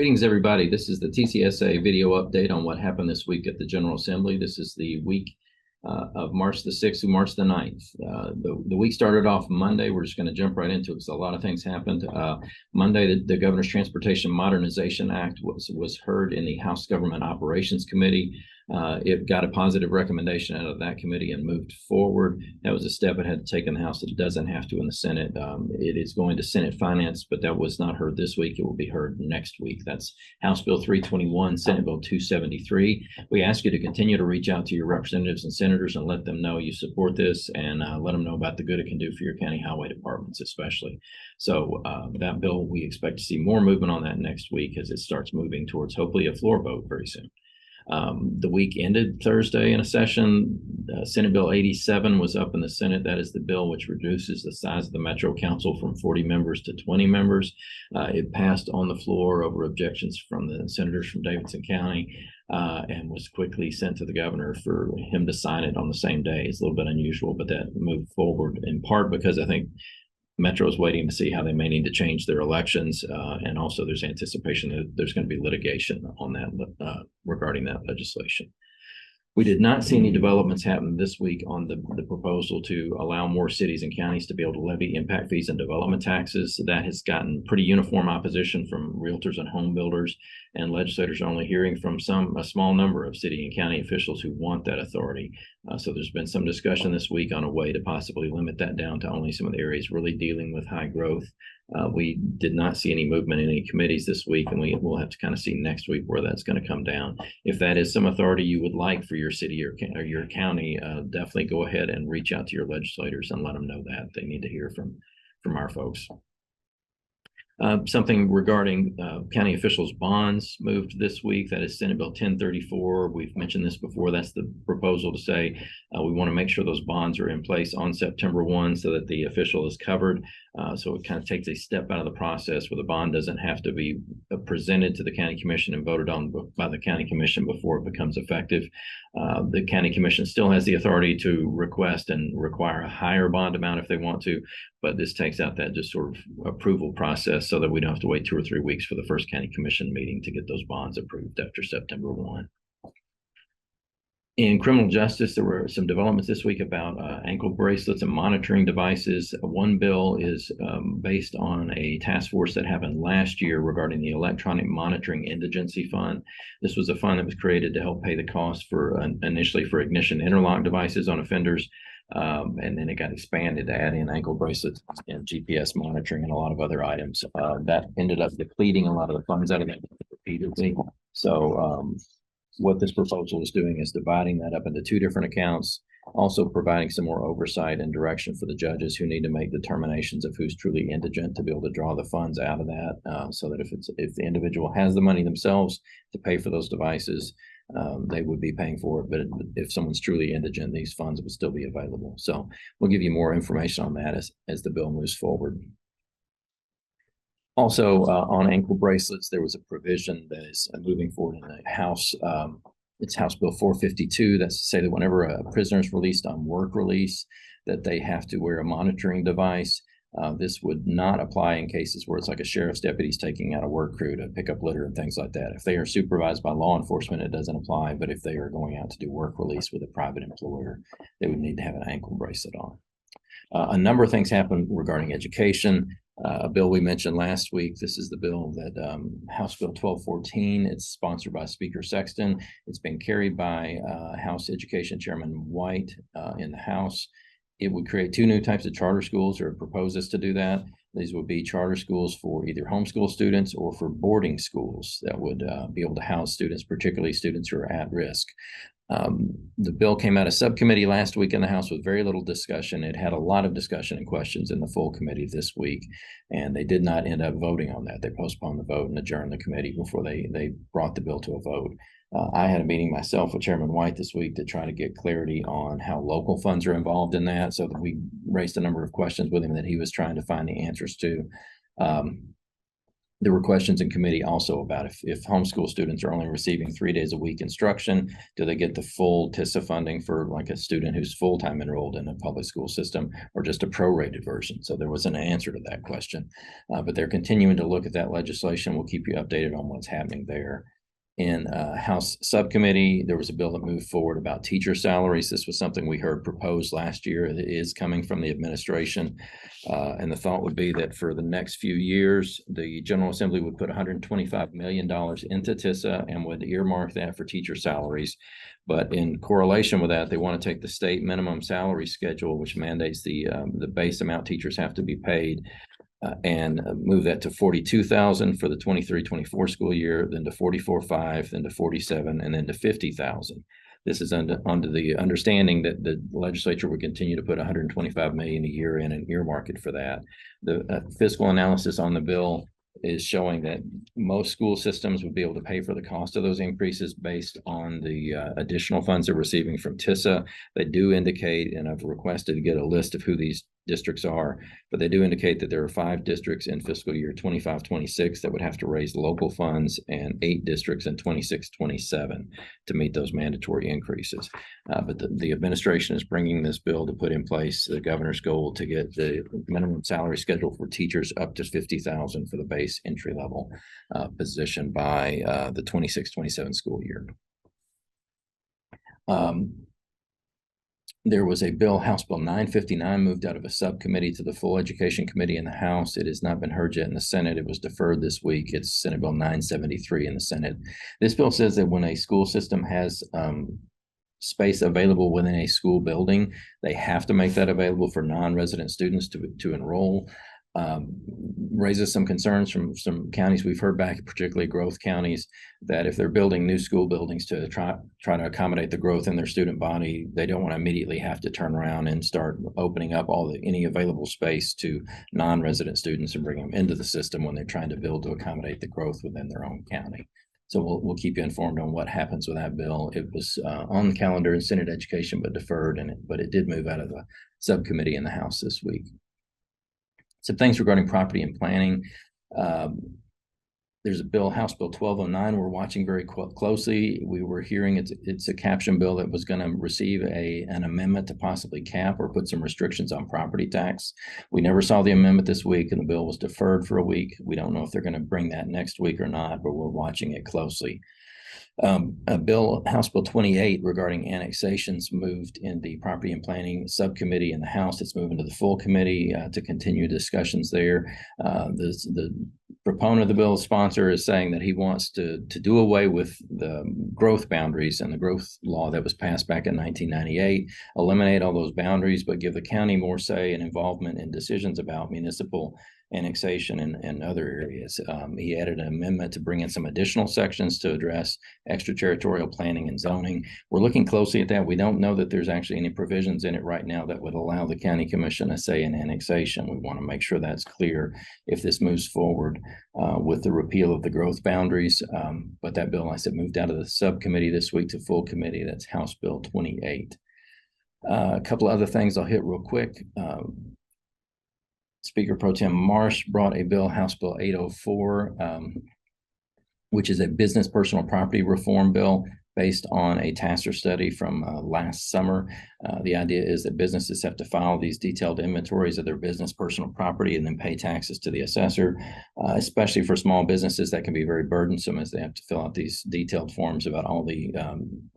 Greetings, everybody. This is the TCSA video update on what happened this week at the General Assembly. This is the week of March the 6th through March the 9th. The week started off Monday. We're just going to jump right into it because a lot of things happened. Monday, the Governor's Transportation Modernization Act was heard in the House Government Operations Committee. It got a positive recommendation out of that committee and moved forward. That was a step it had to take in the House. It doesn't have to in the Senate. It is going to Senate Finance, but that was not heard this week. It will be heard next week. That's House Bill 321, Senate Bill 273. We ask you to continue to reach out to your representatives and senators and let them know you support this, and let them know about the good it can do for your county highway departments especially. So that bill, we expect to see more movement on that next week as it starts moving towards hopefully a floor vote very soon. The week ended Thursday in a session. Senate Bill 87 was up in the Senate. That is the bill which reduces the size of the Metro Council from 40 members to 20 members. It passed on the floor over objections from the senators from Davidson County and was quickly sent to the governor for him to sign it on the same day. It's a little bit unusual, but that moved forward in part because I think Metro is waiting to see how they may need to change their elections, and also there's anticipation that there's going to be litigation on that regarding that legislation. We did not see any developments happen this week on the proposal to allow more cities and counties to be able to levy impact fees and development taxes. That has gotten pretty uniform opposition from realtors and home builders, and legislators are only hearing from a small number of city and county officials who want that authority. So there's been some discussion this week on a way to possibly limit that down to only some of the areas really dealing with high growth. We did not see any movement in any committees this week, and we'll have to kind of see next week where that's going to come down. If that is some authority you would like for your city or your county, definitely go ahead and reach out to your legislators and let them know that they need to hear from our folks. Something regarding county officials' bonds moved this week. That is Senate Bill 1034. We've mentioned this before. That's the proposal to say we want to make sure those bonds are in place on September 1 so that the official is covered. So it kind of takes a step out of the process where the bond doesn't have to be presented to the county commission and voted on by the county commission before it becomes effective. The county commission still has the authority to request and require a higher bond amount if they want to, but this takes out that just sort of approval process so that we don't have to wait 2 or 3 weeks for the first county commission meeting to get those bonds approved after September 1. In criminal justice, there were some developments this week about ankle bracelets and monitoring devices. One bill is based on a task force that happened last year regarding the Electronic Monitoring Indigency Fund. This was a fund that was created to help pay the cost for initially for ignition interlock devices on offenders. And then it got expanded to add in ankle bracelets and GPS monitoring and a lot of other items. That ended up depleting a lot of the funds out of that repeatedly. So what this proposal is doing is dividing that up into 2 different accounts, also providing some more oversight and direction for the judges who need to make determinations of who's truly indigent to be able to draw the funds out of that, so that if the individual has the money themselves to pay for those devices, they would be paying for it. But if someone's truly indigent, these funds would still be available. So we'll give you more information on that as the bill moves forward. Also, on ankle bracelets, there was a provision that is moving forward in the House. It's House Bill 452. That's to say that whenever a prisoner is released on work release, that they have to wear a monitoring device. This would not apply in cases where it's like a sheriff's deputy's taking out a work crew to pick up litter and things like that. If they are supervised by law enforcement, it doesn't apply. But if they are going out to do work release with a private employer, they would need to have an ankle bracelet on. A number of things happened regarding education. A bill we mentioned last week. This is the bill that House Bill 1214. It's sponsored by Speaker Sexton. It's been carried by House Education Chairman White in the House. It would create 2 new types of charter schools, or proposes to do that. These would be charter schools for either homeschool students or for boarding schools that would be able to house students, particularly students who are at risk. The bill came out of subcommittee last week in the House with very little discussion. It had a lot of discussion and questions in the full committee this week, and they did not end up voting on that. They postponed the vote and adjourned the committee before they brought the bill to a vote. I had a meeting myself with Chairman White this week to try to get clarity on how local funds are involved in that, so that we raised a number of questions with him that he was trying to find the answers to. There were questions in committee also about if homeschool students are only receiving 3 days a week instruction, do they get the full TISA funding for like a student who's full-time enrolled in a public school system, or just a prorated version? So there was an answer to that question, but they're continuing to look at that legislation. We'll keep you updated on what's happening there. In House subcommittee, there was a bill that moved forward about teacher salaries. This was something we heard proposed last year. It is coming from the administration. And the thought would be that for the next few years, the General Assembly would put $125 million into TISA and would earmark that for teacher salaries. But in correlation with that, they want to take the state minimum salary schedule, which mandates the base amount teachers have to be paid, and move that to $42,000 for the 23-24 school year, then to $44,500, then to $47,000, and then to $50,000. This is under the understanding that the legislature would continue to put $125 million a year in and earmark it for that. The fiscal analysis on the bill is showing that most school systems would be able to pay for the cost of those increases based on the additional funds they're receiving from TISA. They do indicate, and I've requested to get a list of who these districts are, but they do indicate that there are 5 districts in fiscal year 25-26 that would have to raise local funds, and 8 districts in 26-27 to meet those mandatory increases. But the administration is bringing this bill to put in place the governor's goal to get the minimum salary schedule for teachers up to $50,000 for the base entry level position by the 26-27 school year. There was a bill, House Bill 959, moved out of a subcommittee to the full education committee in the House. It has not been heard yet in the Senate. It was deferred this week. It's Senate Bill 973 in the Senate. This bill says that when a school system has space available within a school building, they have to make that available for non-resident students to enroll. Raises some concerns from some counties we've heard back, particularly growth counties, that if they're building new school buildings to try to accommodate the growth in their student body, they don't want to immediately have to turn around and start opening up any available space to non-resident students and bring them into the system when they're trying to build to accommodate the growth within their own county. So we'll keep you informed on what happens with that bill. It was on the calendar in Senate Education, but deferred, but it did move out of the subcommittee in the House this week. Some things regarding property and planning. There's a bill, House Bill 1209, we're watching very closely. We were hearing it's a caption bill that was going to receive an amendment to possibly cap or put some restrictions on property tax. We never saw the amendment this week, and the bill was deferred for a week. We don't know if they're going to bring that next week or not, but we're watching it closely. A bill, House Bill 28, regarding annexations, moved in the Property and Planning Subcommittee in the House. It's moving to the full committee to continue discussions there. The proponent of the bill's sponsor is saying that he wants to do away with the growth boundaries and the growth law that was passed back in 1998, eliminate all those boundaries, but give the county more say and involvement in decisions about municipal annexation and other areas. He added an amendment to bring in some additional sections to address extraterritorial planning and zoning. We're looking closely at that. We don't know that there's actually any provisions in it right now that would allow the county commission a say in annexation. We want to make sure that's clear if this moves forward with the repeal of the growth boundaries. But that bill, I said, moved out of the subcommittee this week to full committee. That's House Bill 28. A couple of other things I'll hit real quick. Speaker Pro Tem Marsh brought a bill, House Bill 804, which is a business personal property reform bill based on a TASER study from last summer. The idea is that businesses have to file these detailed inventories of their business personal property and then pay taxes to the assessor, especially for small businesses. That can be very burdensome as they have to fill out these detailed forms about all the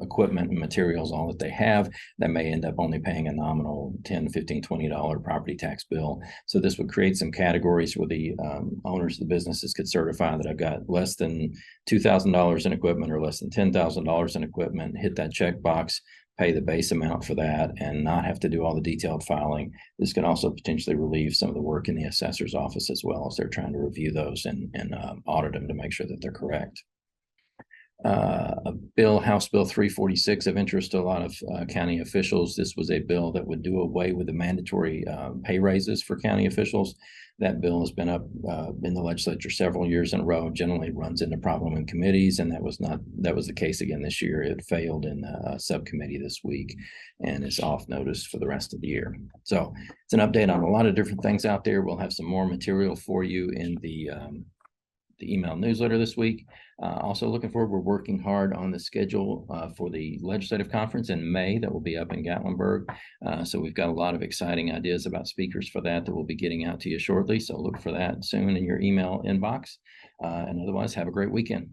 equipment and materials, all that they have, that may end up only paying a nominal $10, $15, $20 property tax bill. So this would create some categories where the owners of the businesses could certify that I've got less than $2,000 in equipment or less than $10,000 in equipment, hit that checkbox, pay the base amount for that, and not have to do all the detailed filing. This could also potentially relieve some of the work in the assessor's office as well as they're trying to review those and audit them to make sure that they're correct. A bill, House Bill 346, of interest to a lot of county officials. This was a bill that would do away with the mandatory pay raises for county officials. That bill has been up in the legislature several years in a row, generally runs into problem in committees, and that was the case again this year. It failed in the subcommittee this week and is off notice for the rest of the year. So it's an update on a lot of different things out there. We'll have some more material for you in the the email newsletter this week. Also looking forward, we're working hard on the schedule for the legislative conference in May that will be up in Gatlinburg. So we've got a lot of exciting ideas about speakers for that we'll be getting out to you shortly. So look for that soon in your email inbox. And otherwise, have a great weekend.